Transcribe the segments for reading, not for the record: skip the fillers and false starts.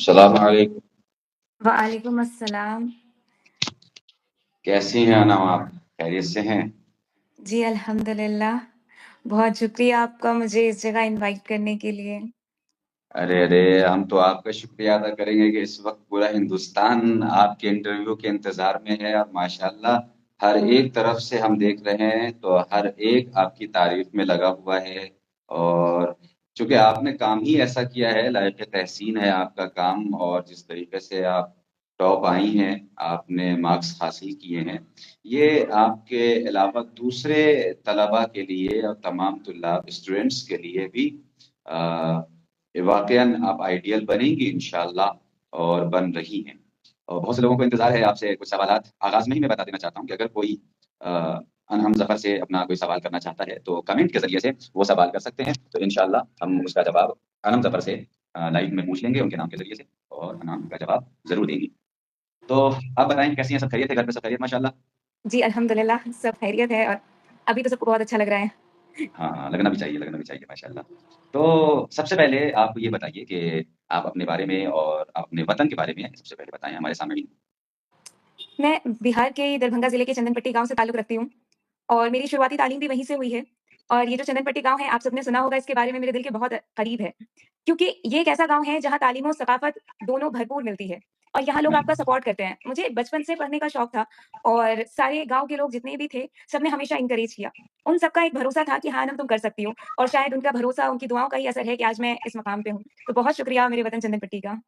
सलाम अलैकुम। वालेकुम अस्सलाम। कैसी हैं अनम आप? खैरियत से हैं? जी, अल्हम्दुलिल्लाह। बहुत शुक्रिया आपका मुझे इस जगह इनवाइट करने के लिए। अरे अरे, हम तो आपका शुक्रिया अदा करेंगे कि इस वक्त पूरा हिंदुस्तान आपके इंटरव्यू के इंतजार में है और माशाल्लाह हर एक तरफ से हम देख रहे हैं तो हर एक आपकी तारीफ में लगा हुआ है। और चूंकि आपने काम ही ऐसा किया है, लायक तहसीन है आपका काम, और जिस तरीके से आप टॉप आई हैं, आपने मार्क्स हासिल किए हैं, ये आपके अलावा दूसरे तलबा के लिए और तमाम तुल्लाब स्टूडेंट्स के लिए भी वाकयान आप आइडियल बनेंगी इंशाल्लाह, और बन रही हैं। और बहुत से लोगों को इंतजार है आपसे कुछ सवालात आगाज में ही मैं बता देना चाहता हूँ कि अगर कोई अनहम जफर से अपना कोई सवाल करना चाहता है तो कमेंट के जरिए से वो सवाल कर सकते हैं, तो इंशाल्लाह हम उसका जवाब अनहम जफर से लाइव में पूछ लेंगे उनके नाम के जरिए से, और अनहम का जवाब जरूर देंगी। तो आप बताएं, कैसी हैं? सब खैरियत है? घर पे सब खैरियत माशाल्लाह? जी, अल्हम्दुलिल्लाह सब खैरियत है और अभी तो सबको बहुत अच्छा लग रहा है। हाँ, हाँ, लगना भी चाहिए माशाल्लाह। तो सबसे पहले आप ये बताइए कि आप अपने बारे में और अपने वतन के बारे में सबसे पहले बताएँ हमारे सामने भी। मैं बिहार के दरभंगा ज़िले के चंदनपट्टी गाँव से ताल्लुक़ रखती हूँ और मेरी शुरुआती तालीम भी वहीं से हुई है। और ये जो चंदनपट्टी गाँव है, आप सबने सुना होगा इसके बारे में, मेरे दिल के बहुत करीब है। क्योंकि ये एक ऐसा गाँव है जहाँ तालीम और सकाफ़त दोनों भरपूर मिलती है और यहाँ लोग आपका माशाल्लाह, सपोर्ट करते हैं। मुझे बचपन से पढ़ने का शौक था और सारे गाँव के लोग जितने भी थे, सबने हमेशा एनकरेज किया। उन सबका एक भरोसा था कि हाँ, अनम तुम कर सकती हो और शायद उनका भरोसा, उनकी दुआओं का ही असर है कि आज मैं इस मकाम पे हूँ। तो बहुत शुक्रिया मेरे वतन चंदनपट्टी का।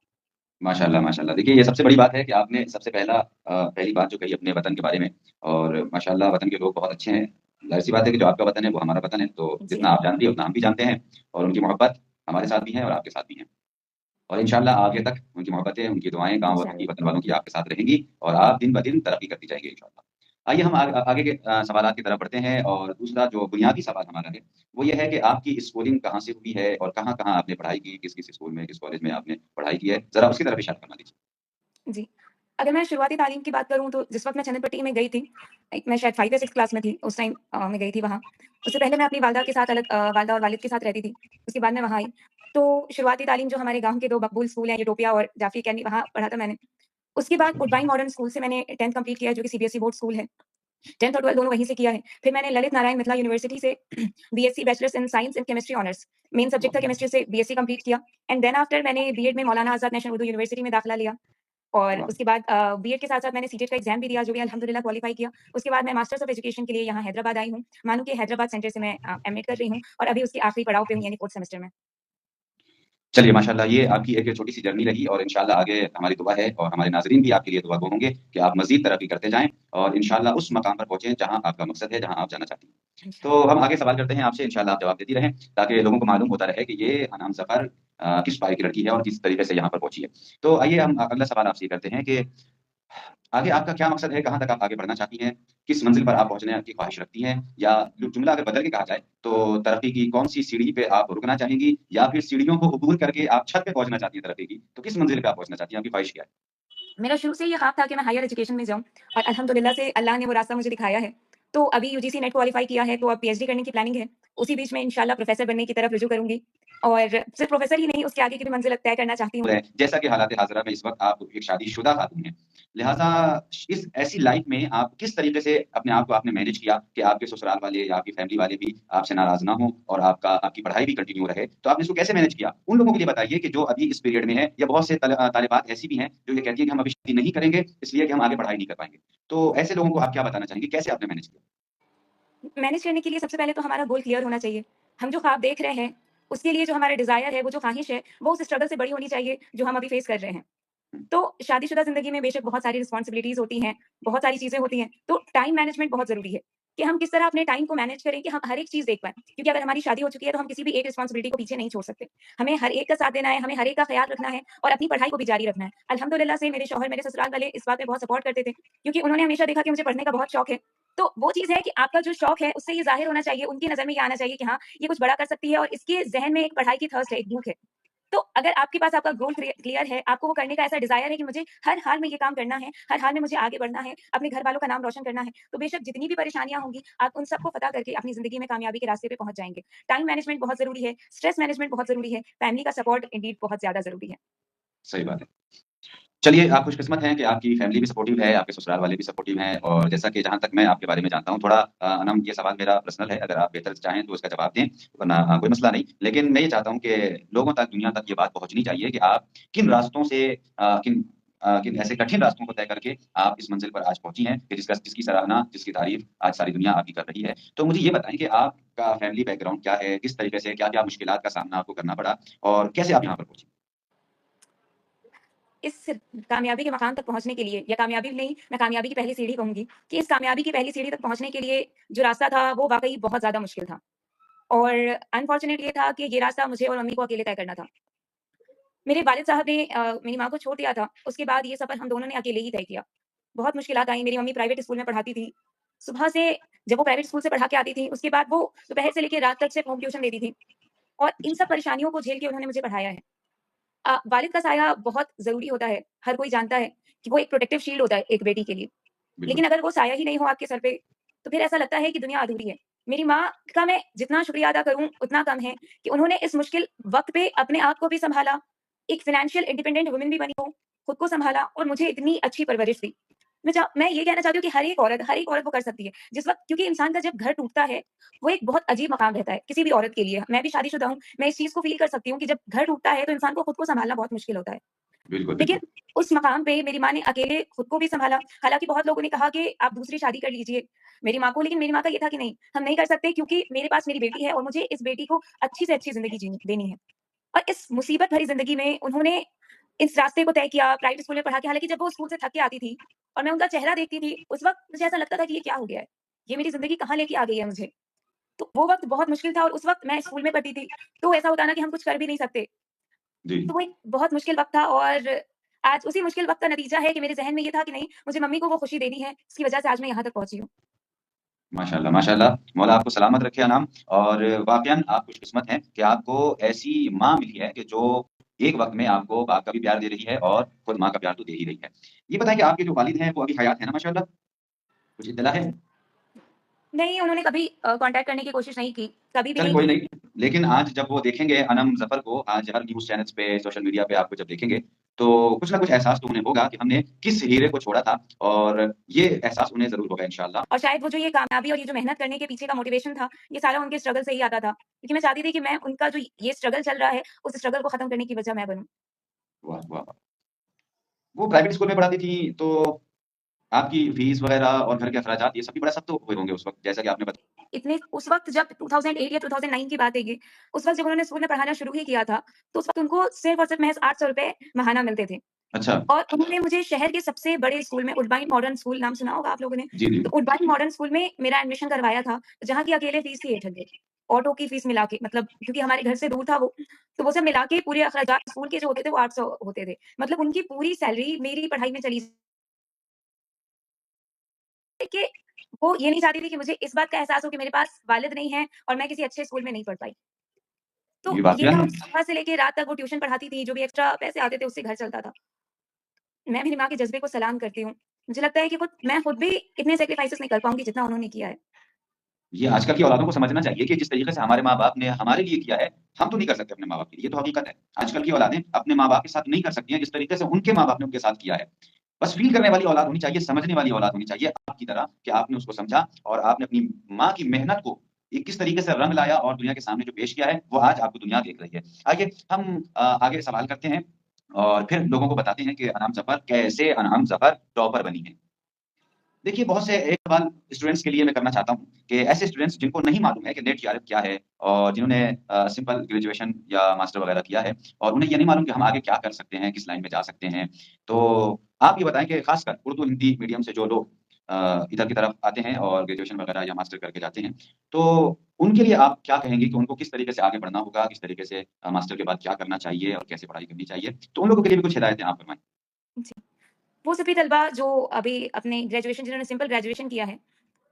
माशाल्लाह, माशाल्लाह। देखिए, ये सबसे बड़ी बात है कि आपने सबसे पहली बात जो कही अपने वतन के बारे में, और माशाल्लाह वतन के लोग बहुत अच्छे हैं। ज़ाहिर-सी बात है कि जो आपका वतन है, वो हमारा वतन है, तो जितना जी, आप जानती हैं, उतना हम भी जानते हैं, और उनकी मोहब्बत हमारे साथ भी है और आपके साथ भी है। और इंशाल्लाह आगे तक उनकी मोहब्बतें, उनकी दुआएँ गाँव की, इंशाल्लाह। वतन वालों की आपके साथ रहेंगी और आप दिन-ब-दिन तरक्की करती जाएँगी इंशाल्लाह। आइए हम आगे के सवालात की तरफ बढ़ते हैं, और दूसरा जो बुनियादी सवाल हमारा है, वो ये है कि आपकी स्कूलिंग कहाँ से हुई है और कहाँ-कहाँ आपने पढ़ाई की? किस-किस स्कूल में, किस कॉलेज में आपने पढ़ाई की है? ज़रा उसकी तरफ इशारा फरमा दीजिए। जी। अगर मैं शुरुआती तालीम की बात करूँ तो जिस वक़्त मैं चंदनपट्टी में गई थी, मैं शायद 5 या 6 क्लास में थी, उस टाइम मैं गई थी वहाँ। उससे पहले मैं अपनी वालदा के साथ वालदा और वालिद के साथ रहती थी। उसके बाद मैं वहाँ आई। तो शुरुआती तालीम जो हमारे गाँव के 2 मकबूल स्कूल हैं, यूटोपिया और जाफ़ी अकेडमी, वहाँ पढ़ा था मैंने। उसके बाद वुडबाइन मॉडर्न स्कूल से मैंने 10th कंप्लीट किया, जो कि सीबीएसई बोर्ड स्कूल है। 10th और 12th दोनों वहीं से किया है। फिर मैंने ललित नारायण मिथिला यूनिवर्सिटी से BSc bachelors in science and chemistry honours, main subject था केमिस्ट्री, से बीएससी कंप्लीट किया एंड देन आफ्टर मैंने बीएड में मौलाना आज़ाद नेशनल उर्दू यूनिवर्सिटी में दाखिला लिया। और वाह! उसके बाद बीएड के साथ-साथ मैंने सीटेट का एग्ज़ाम भी दिया, जो भी अल्हम्दुलिल्लाह क्वालीफाई किया। उसके बाद मैं मास्टर्स ऑफ एजुकेशन के लिए यहाँ हैदराबाद आई हूँ। मानो कि हैदराबाद सेंटर से मैं एमएड कर रही हूँ और अभी उसके आखिरी पड़ाव पे हूँ, यानी 4th सेमेस्टर में। चलिए माशाल्लाह, ये आपकी एक छोटी-सी जर्नी रही, और इंशाल्लाह आगे हमारी दुआ है और हमारे नाज़रीन भी आपके लिए दुआ गो होंगे कि आप मज़ीद तरक्की करते जाएँ और इंशाल्लाह उस मकाम पर पहुँचे जहाँ आपका मकसद है, जहाँ आप जाना चाहती हैं। तो इंशाअल्लाह। हम आगे सवाल करते हैं आपसे, इंशाल्लाह आप जवाब देती रहें, ताकि लोगों को मालूम होता रहे कि ये अनाम ज़फ़र किस पाए की लड़की है और किस तरीके से यहाँ पर पहुँची है। तो आइए हम अगला सवाल आपसे ये करते हैं कि आगे आपका क्या मकसद है? कहाँ तक आप आगे बढ़ना चाहती हैं? किस मंज़िल पर आप पहुँचने की ख़्वाहिश रखती हैं? या जुमला अगर बदल के कहा जाए, तो तरक्की की कौन-सी सीढ़ी पे आप रुकना चाहेंगी? या फिर सीढ़ियों को अबूर करके आप छत पे पहुँचना चाहती हैं तरक्की की? तो किस मंज़िल पे आप पहुँचना चाहती हैं? आपकी ख़्वाहिश क्या है? मेरा शुरू से ये ख़्वाब था कि मैं हायर एजुकेशन में जाऊँ और अल्हम्दुलिल्लाह से अल्लाह ने वो रास्ता मुझे दिखाया है। तो अभी यूजीसी नेट क्वालीफाई किया है, तो अब पीएचडी करने की प्लानिंग है। उसी बीच में इंशाल्लाह प्रोफ़ेसर बनने की तरफ रुजू करूँगी और सिर्फ़ प्रोफ़ेसर ही नहीं, उसके आगे की भी मंज़िल तय करना चाहती हूँ। है, जैसा कि हालात हाज़िरा में इस वक़्त आप एक शादीशुदा खातून हैं। लिहाज़ा इस ऐसी लाइफ़ में आप किस तरीके से अपने आप को आपने मैनेज किया कि आपके ससुराल वाले या आपकी फैमिली वाले भी आपसे नाराज़ ना हों और आपकी पढ़ाई भी कंटिन्यू रहे? तो आपने इसको कैसे मैनेज किया? उन लोगों के लिए बताइए कि जो अभी इस पीरियड में हैं, या बहुत से तालिबात ऐसी भी हैं जो ये कहती हैं कि हम अभी शादी नहीं करेंगे इसलिए कि हम आगे पढ़ाई नहीं कर पाएँगे। तो ऐसे लोगों को आप क्या बताना चाहेंगे? कैसे आपने मैनेज किया? मैनेज करने के लिए सबसे पहले तो हमारा गोल क्लियर होना चाहिए। हम जो ख्वाब देख रहे हैं, उसके लिए जो हमारा डिज़ायर है, वो जो ख़्वाहिश है, वो उस स्ट्रगल से बड़ी होनी चाहिए, जो हम अभी फ़ेस कर रहे हैं। हुँ, तो शादीशुदा ज़िंदगी में बेशक बहुत सारी रिस्पॉन्सिबिलिटीज़ होती हैं, बहुत सारी चीज़ें होती हैं, तो टाइम मैनेजमेंट बहुत ज़रूरी है, कि हम किस तरह अपने टाइम को मैनेज करें कि हम हर एक चीज़ देख पाएँ। क्योंकि अगर हमारी शादी हो चुकी है, तो हम किसी भी एक रिस्पॉन्सिबिलिटी को पीछे नहीं छोड़ सकते। हमें हर एक का साथ देना है, हमें हर एक का ख़्याल रखना है और अपनी पढ़ाई को भी जारी रखना है। अल्हम्दुलिल्लाह से मेरे शौहर, मेरे ससुराल वाले इस बात में बहुत सपोर्ट करते थे, क्योंकि उन्होंने हमेशा देखा कि मुझे पढ़ने का बहुत शौक है। तो वो चीज़ है कि आपका जो शौक है, उससे ये ज़ाहिर होना चाहिए, उनकी नज़र में ये आना चाहिए कि हाँ, ये कुछ बड़ा कर सकती है और इसके ज़हन में एक पढ़ाई की थर्स्ट है, एक भूख है। तो अगर आपके पास आपका गोल क्लियर है, आपको वो करने का ऐसा डिज़ायर है कि मुझे हर हाल में ये काम करना है, हर हाल में मुझे आगे बढ़ना है, अपने घर वालों का नाम रोशन करना है, तो बेशक जितनी भी परेशानियाँ होंगी, आप उन सबको फ़तह करके अपनी ज़िंदगी में कामयाबी के रास्ते पे पहुँच जाएँगे। टाइम मैनेजमेंट बहुत ज़रूरी है, स्ट्रेस मैनेजमेंट बहुत ज़रूरी है, फैमिली का सपोर्ट इंडीड बहुत ज़्यादा ज़रूरी है। सही बात है। चलिए, आप खुशकिस्मत हैं कि आपकी फैमिली भी सपोर्टिव है, आपके ससुराल वाले भी सपोर्टिव हैं और जैसा कि जहाँ तक मैं आपके बारे में जानता हूँ, थोड़ा अनम ये सवाल मेरा पर्सनल है, अगर आप बेहतर से चाहें तो इसका जवाब दें, वरना कोई मसला नहीं। लेकिन मैं ये चाहता हूँ कि लोगों तक, दुनिया तक ये बात पहुँचनी चाहिए कि आप किन रास्तों से किन ऐसे कठिन रास्तों को तय करके आप इस मंज़िल पर आज पहुँची हैं कि जिसकी सराहना, जिसकी तारीफ़ आज सारी दुनिया आपकी कर रही है। तो मुझे ये बताएँ कि आपका फैमिली बैकग्राउंड क्या है? किस तरीके से क्या-क्या मुश्किलात का सामना आपको करना पड़ा और कैसे आप यहाँ पर पहुँची? इस कामयाबी के मकाम तक पहुँचने के लिए या कामयाबी नहीं, मैं कामयाबी की पहली सीढ़ी कहूँगी कि इस कामयाबी की पहली सीढ़ी तक पहुँचने के लिए जो रास्ता था, वो वाक़ई बहुत ज़्यादा मुश्किल था और अनफॉर्च्यूनेट ये था कि ये रास्ता मुझे और मम्मी को अकेले तय करना था। मेरे वालिद साहब ने मेरी माँ को छोड़ दिया था, उसके बाद ये सफ़र हम दोनों ने अकेले ही तय किया। बहुत मुश्किलात आई, मेरी मम्मी प्राइवेट स्कूल में पढ़ाती थी। सुबह से जब वो प्राइवेट स्कूल से पढ़ा के आती थी, उसके बाद वो दोपहर से लेके रात तक सिर्फ़ होम ट्यूशन देती थी और इन सब परेशानियों को झेल के उन्होंने मुझे पढ़ाया है। वालिद का साया बहुत ज़रूरी होता है, हर कोई जानता है कि वो एक प्रोटेक्टिव शील्ड होता है एक बेटी के लिए। बिल्कुल, लेकिन अगर वो साया ही नहीं हो आपके सर पे, तो फिर ऐसा लगता है कि दुनिया अधूरी है। मेरी माँ का मैं जितना शुक्रिया अदा करूँ, उतना कम है कि उन्होंने इस मुश्किल वक़्त पे अपने आप को भी सँभाला, एक फ़ाइनेंशियल इंडिपेंडेंट वुमन भी बनी हो, खुद को सँभाला और मुझे इतनी अच्छी परवरिश दी। मैं ये कहना चाहती हूँ कि हर एक औरत वो कर सकती है। जिस वक़्त क्योंकि इंसान का जब घर टूटता है, वो एक बहुत अजीब मकाम रहता है, किसी भी औरत के लिए। मैं भी शादीशुदा हूँ, मैं इस चीज़ को फ़ील कर सकती हूँ कि जब घर टूटता है, तो इंसान को खुद को सँभालना बहुत मुश्किल होता है। बिल्कुल, लेकिन बिल्कुल। उस मकाम पे मेरी माँ ने अकेले खुद को भी सँभाला। हालाँकि बहुत लोगों ने कहा कि आप दूसरी शादी कर लीजिए मेरी माँ को, लेकिन मेरी माँ का ये था कि नहीं, हम नहीं कर सकते क्योंकि मेरे पास मेरी बेटी है और मुझे इस बेटी को अच्छी से अच्छी ज़िंदगी जीनी देनी है। और इस मुसीबत भरी ज़िंदगी में उन्होंने इस रास्ते को तय किया, प्राइवेट स्कूल में पढ़ा के हालाँकि जब वो स्कूल से थक के आती थी और मैं उनका चेहरा देखती थी, उस वक़्त मुझे ऐसा लगता था कि ये क्या हो गया है? ये मेरी ज़िंदगी कहाँ लेके आ गई है मुझे? तो वो वक़्त बहुत मुश्किल था और उस वक़्त मैं स्कूल में पढ़ती थी, तो ऐसा होता है ना कि हम कुछ कर भी नहीं सकते। जी। तो वो एक बहुत मुश्किल वक़्त था और आज उसी मुश्किल वक़्त का नतीजा है कि मेरे ज़हन में ये था कि नहीं, मुझे मम्मी को वो खुशी देनी है, जिसकी वज़ह से आज मैं यहाँ तक पहुँची हूँ। माशाल्लाह, माशाल्लाह। मौला आपको सलामत रखे अनाम और वाक़ईन आप खुशकिस्मत हैं कि आपको ऐसी माँ मिली है कि जो एक वक़्त में आपको बाप का भी प्यार दे रही है और खुद माँ का प्यार तो दे ही रही है। ये बताएँ कि आपके जो वालिद हैं वो अभी हयात हैं ना माशाल्लाह? कुछ इत्तला है? नहीं, उन्होंने कभी कॉन्टैक्ट करने की कोशिश नहीं की, कभी भी चलें नहीं कोई की। नहीं, लेकिन आज जब वो देखेंगे अनम ज़फ़र को, आज हर न्यूज़ चैनल्स पे, सोशल मीडिया पे आपको जब देखेंगे, तो कुछ ना कुछ एहसास तो उन्हें होगा कि हमने किस हीरे को छोड़ा था और ये एहसास उन्हें ज़रूर होगा इंशाअल्लाह। और शायद वो जो ये कामयाबी और ये जो मेहनत करने के पीछे का मोटिवेशन था, ये सारा उनके स्ट्रगल से ही आता था। क्योंकि मैं चाहती थी कि मैं उनका जो ये स्ट्रगल चल रहा है, उस स्ट्रगल को खत्म करने की वजह मैं बनूँ। वाह, वाह, वाह! वो प्राइवेट स्कूल में पढ़ाती थी, तो आपकी फ़ीस वग़ैरह और घर के अखराजात ये सब भी बड़ा सख्त हुए होंगे उस वक़्त, जैसा कि आपने बताया। इतने उस वक़्त जब 2008 या 2009 की बात है ये, उस वक़्त जब उन्होंने स्कूल में पढ़ाना शुरू ही किया था, तो उस वक़्त उनको सिर्फ़ और सिर्फ़ महज़ ₹800 महाना मिलते थे। अच्छा। और उन्होंने मुझे शहर के सबसे बड़े स्कूल में उडबाइन मॉडर्न स्कूल नाम सुना होगा आप लोगों ने? जी, जी। तो उडबाइन मॉडर्न स्कूल में मेरा एडमिशन करवाया था, जहाँ की अकेले फीस थी 800 ऑटो की फीस मिला के मतलब क्योंकि हमारे घर से दूर था वो, तो वो सब मिला के पूरे अखराजात स्कूल के जो होते थे वो 800 होते थे। मतलब उनकी पूरी सैलरी मेरी पढ़ाई में चली कि वो ये नहीं चाहती थी कि मुझे इस बात का एहसास हो कि मेरे पास वालिद नहीं है और मैं किसी अच्छे स्कूल में नहीं पढ़ पाई। तो ये ये था वाक़ईन सुबह से लेके रात तक वो ट्यूशन पढ़ाती थी, जो भी एक्स्ट्रा पैसे आते थे उससे घर चलता था। मैं मेरी माँ के जज़्बे को सलाम करती हूँ। मुझे लगता है कि मैं खुद भी इतने सैक्रिफाइसेज़ नहीं कर पाऊँगी जितना उन्होंने किया है। ये आजकल की औलादों को समझना चाहिए कि जिस तरीके से हमारे माँ-बाप ने हमारे लिए किया है, हम तो नहीं कर सकते अपने माँ-बाप के लिए, ये तो हकीकत है। आजकल की औलादें अपने माँ-बाप के साथ नहीं कर सकती हैं, जिस तरीके से उनके माँ-बाप ने उनके साथ किया है। बस फ़ील करने वाली औलाद होनी चाहिए, समझने वाली औलाद होनी चाहिए आपकी तरह कि आपने उसको समझा और आपने अपनी माँ की मेहनत को एक किस तरीके से रंग लाया और दुनिया के सामने जो पेश किया है, वो आज आपको दुनिया देख रही है। आइए हम आगे सवाल करते हैं और फिर लोगों को बताते हैं कि अनाम ज़फ़र कैसे अनाम ज़फ़र टॉपर बनी हैं। देखिए, बहुत से एक सवाल स्टूडेंट्स के लिए मैं करना चाहता हूँ कि ऐसे स्टूडेंट्स जिनको नहीं मालूम है कि नेट जीआरएफ क्या है और जिन्होंने सिंपल ग्रेजुएशन या मास्टर वगैरह किया है और उन्हें ये नहीं मालूम कि हम आगे क्या कर सकते हैं, किस लाइन में जा सकते हैं। तो आप ये बताएँ कि खासकर उर्दू, हिंदी मीडियम से जो लोग इधर की तरफ आते हैं और ग्रेजुएशन वगैरह या मास्टर करके जाते हैं, तो उनके लिए आप क्या कहेंगे कि उनको किस तरीके से आगे बढ़ना होगा? किस तरीके से मास्टर के बाद क्या करना चाहिए और कैसे पढ़ाई करनी चाहिए? तो उन लोगों के लिए भी कुछ हिदायतें आप फरमाएँ। जी। वो सभी तलबा जो अभी अपने ग्रेजुएशन जिन्होंने सिंपल ग्रेजुएशन किया है,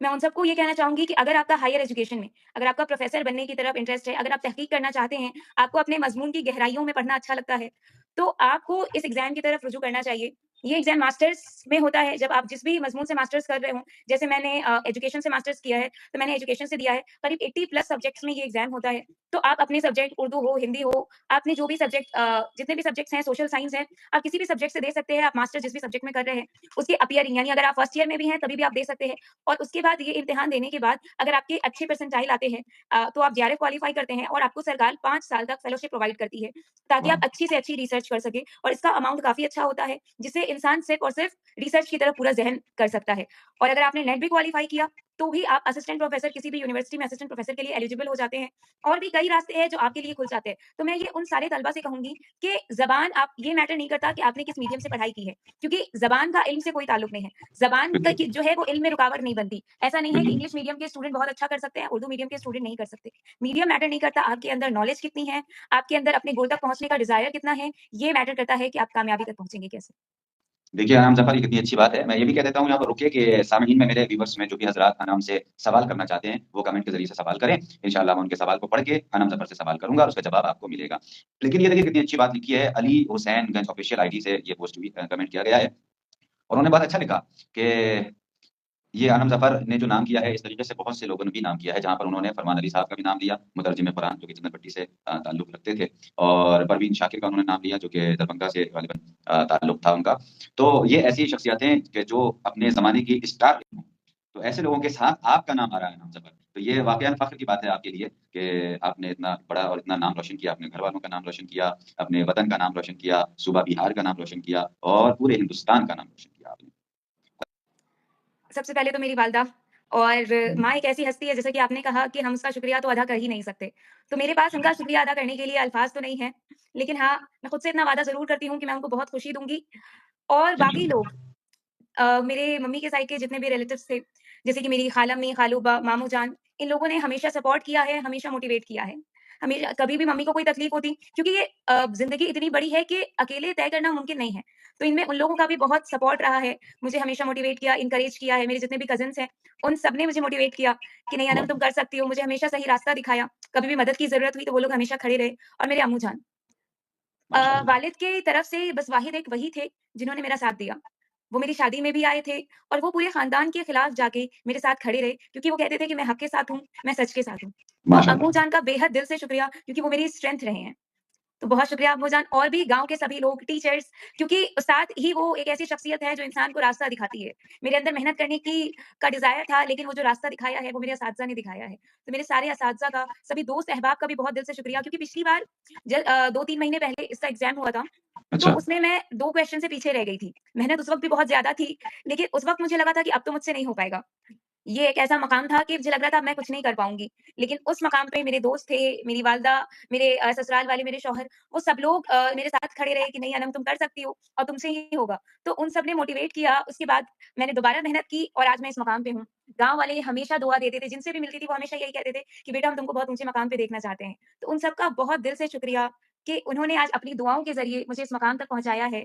मैं उन सबको ये कहना चाहूँगी कि अगर आपका हायर एजुकेशन में, अगर आपका प्रोफ़ेसर बनने की तरफ इंटरेस्ट है, अगर आप तहकीक करना चाहते हैं, आपको अपने मज़मून की गहराइयों में पढ़ना अच्छा लगता है, तो आपको इस एग्ज़ाम की तरफ रुजू करना चाहिए। ये एग्ज़ाम मास्टर्स में होता है, जब आप जिस भी मज़मून से मास्टर्स कर रहे हों। जैसे मैंने एजुकेशन से मास्टर्स किया है, तो मैंने एजुकेशन से दिया है। करीब 80 प्लस सब्जेक्ट्स में ये एग्ज़ाम होता है। तो आप अपने सब्जेक्ट उर्दू हो, हिंदी हो, आपने जो भी सब्जेक्ट जितने भी सब्जेक्ट्स हैं, सोशल साइंस है, आप किसी भी सब्जेक्ट से दे सकते हैं। आप मास्टर जिस भी सब्जेक्ट में कर रहे हैं, उसके अपीयरिंग यानी अगर आप फर्स्ट ईयर में भी हैं, तभी भी आप दे सकते हैं। और उसके बाद ये इम्तिहान देने के बाद अगर आपके अच्छे परसेंटाइल आते हैं तो आप जेआरएफ क्वालीफाई करते हैं और आपको सरकार 5 साल तक फेलोशिप प्रोवाइड करती है, ताकि आप वाह! अच्छी से अच्छी रिसर्च कर सकें। और इसका अमाउंट काफ़ी अच्छा होता है, जिससे इंसान सिर्फ़ और सिर्फ़ रिसर्च की तरफ पूरा ज़हन कर सकता है। और अगर आपने नेट भी क्वालीफाई किया, तो भी आप असिस्टेंट प्रोफ़ेसर किसी भी यूनिवर्सिटी में असिस्टेंट प्रोफ़ेसर के लिए एलिजिबल हो जाते हैं। और भी कई रास्ते हैं जो आपके लिए खुल जाते हैं। तो मैं ये उन सारे तलबा से कहूँगी कि ज़बान आप ये मैटर नहीं करता कि आपने किस मीडियम से पढ़ाई की है, क्योंकि ज़बान का इल्म से कोई ताल्लुक नहीं है। ज़बान का बिल्कुल, की जो है वो इल्म में रुकावट नहीं बनती। ऐसा नहीं है कि बिल्कुल। इंग्लिश मीडियम के स्टूडेंट बहुत अच्छा कर सकते हैं, उर्दू मीडियम के स्टूडेंट नहीं कर सकते। मीडियम मैटर नहीं करता, आपके अंदर नॉलेज कितनी है, आपके अंदर अपने गोल तक पहुँचने का डिज़ायर कितना है, ये मैटर करता है कि आप कामयाबी तक पहुँचेंगे कैसे। देखिए, अनाम ज़फ़र ये कितनी अच्छी बात है। मैं ये भी कह देता हूँ यहाँ पर रुकिए कि सामईन में मेरे व्यूअर्स में जो भी हज़रात अनाम से सवाल करना चाहते हैं, वो कमेंट के ज़रिए से सवाल करें। इंशाअल्लाह मैं उनके सवाल को पढ़ के अनाम ज़फ़र से सवाल करूँगा और उसका जवाब आपको मिलेगा। लेकिन ये देखिए कितनी अच्छी बात लिखी है, अली हुसैन गंज ऑफ़िशियल आईडी से ये पोस्ट भी कमेंट किया गया है। और उन्होंने बहुत अच्छा लिखा कि ये आनम ज़फ़र ने जो नाम किया है, इस तरीके से बहुत से लोगों ने भी नाम किया है, जहाँ पर उन्होंने फरमान अली साहब का भी नाम लिया, मुतर्जिम कुरान जो कि चंदनपट्टी से ताल्लुक़ रखते थे और परवीन शाकिर का उन्होंने नाम लिया, जो कि दरभंगा से ग़ालिबन ताल्लुक़ था उनका। तो ये ऐसी शख़्सियतें कि जो अपने ज़माने की स्टार हों, तो ऐसे लोगों के साथ आपका नाम आ रहा है आनम ज़फ़र। तो ये वाक़ईअन फ़ख्र की बात है आपके लिए कि आपने इतना बड़ा और इतना नाम रोशन किया, अपने घरवालों का नाम रोशन किया, अपने वतन का नाम रोशन किया, सूबा बिहार का नाम रोशन किया और पूरे हिंदुस्तान का नाम रोशन किया आपने। सबसे पहले तो मेरी वालदा और हुँ, माँ एक ऐसी हस्ती है जैसा कि आपने कहा कि हम उसका शुक्रिया तो अदा कर ही नहीं सकते। तो मेरे पास उनका शुक्रिया अदा करने के लिए अल्फ़ाज़ तो नहीं हैं। लेकिन हाँ, मैं खुद से इतना वादा ज़रूर करती हूँ कि मैं उनको बहुत खुशी दूँगी और बाकी चलिए। लोग मेरे मम्मी के साइड के जितने भी रिलेटिव्स थे, जैसे कि मेरी खाला-अम्मी, खालू-बा, मामू-जान, इन लोगों ने हमेशा सपोर्ट किया है, हमेशा मोटिवेट किया है। हमेशा कभी भी मम्मी को कोई तकलीफ होती क्योंकि ये ज़िंदगी इतनी बड़ी है कि अकेले तय करना मुमकिन नहीं है। तो इनमें उन लोगों का भी बहुत सपोर्ट रहा है, मुझे हमेशा मोटिवेट किया, एनकरेज किया है। मेरे जितने भी कज़िन्स हैं, उन सब ने मुझे मोटिवेट किया कि नहीं अनम वाह! तुम कर सकती हो, मुझे हमेशा सही रास्ता दिखाया। कभी भी मदद की ज़रूरत हुई तो वो लोग हमेशा खड़े रहे और मेरे अम्मू-जान। माशाअल्लाह। वालिद की तरफ से बस वाहिद एक वही थे, जिन्होंने मेरा साथ दिया। वो मेरी शादी में भी आए थे और वो पूरे ख़ानदान के खिलाफ जाके मेरे साथ खड़े रहे क्योंकि वो कहते थे कि मैं हक़ के साथ हूँ, मैं सच के साथ हूँ। तो माशाअल्लाह। अम्मू जान का बेहद दिल से शुक्रिया क्योंकि वो मेरी स्ट्रेंथ रहे हैं। तो बहुत शुक्रिया अम्मू-जान और भी गाँव के सभी लोग, टीचर्स क्योंकि उस्ताद ही वो एक ऐसी शख्सियत है जो इंसान को रास्ता दिखाती है। मेरे अंदर मेहनत करने की का डिज़ायर था लेकिन वो जो रास्ता दिखाया है वो मेरे असातिज़ा ने दिखाया है। तो मेरे सारे असातिज़ा का, सभी दोस्त अहबाब का भी बहुत दिल से शुक्रिया क्योंकि पिछली बार 2-3 महीने पहले इसका एग्ज़ाम हुआ था, तो अच्छा, उसमें मैं 2 क्वेश्चन से पीछे रह गई थी। मेहनत उस वक़्त भी बहुत ज़्यादा थी, लेकिन उस वक़्त मुझे लगा था कि अब तो मुझसे नहीं हो पाएगा। ये एक ऐसा मकाम था कि मुझे लग रहा था अब मैं कुछ नहीं कर पाऊँगी। लेकिन उस मकाम पे मेरे दोस्त थे, मेरी वालिदा, मेरे ससुराल वाले मेरे शौहर, वो सब लोग मेरे साथ खड़े रहे कि नहीं अनम तुम कर सकती हो और तुमसे ही होगा। तो उन सब ने मोटिवेट किया, उसके बाद मैंने दोबारा मेहनत की और आज मैं इस मकाम पे हूँ। गाँव वाले हमेशा दुआ देते थे, जिनसे भी मिलती थी वो हमेशा यही कहते थे कि बेटा हम तुमको बहुत ऊँचे मकाम पे देखना चाहते हैं। तो उन सबका बहुत दिल से शुक्रिया कि उन्होंने आज अपनी दुआओं के ज़रिए मुझे इस मकाम तक पहुँचाया है।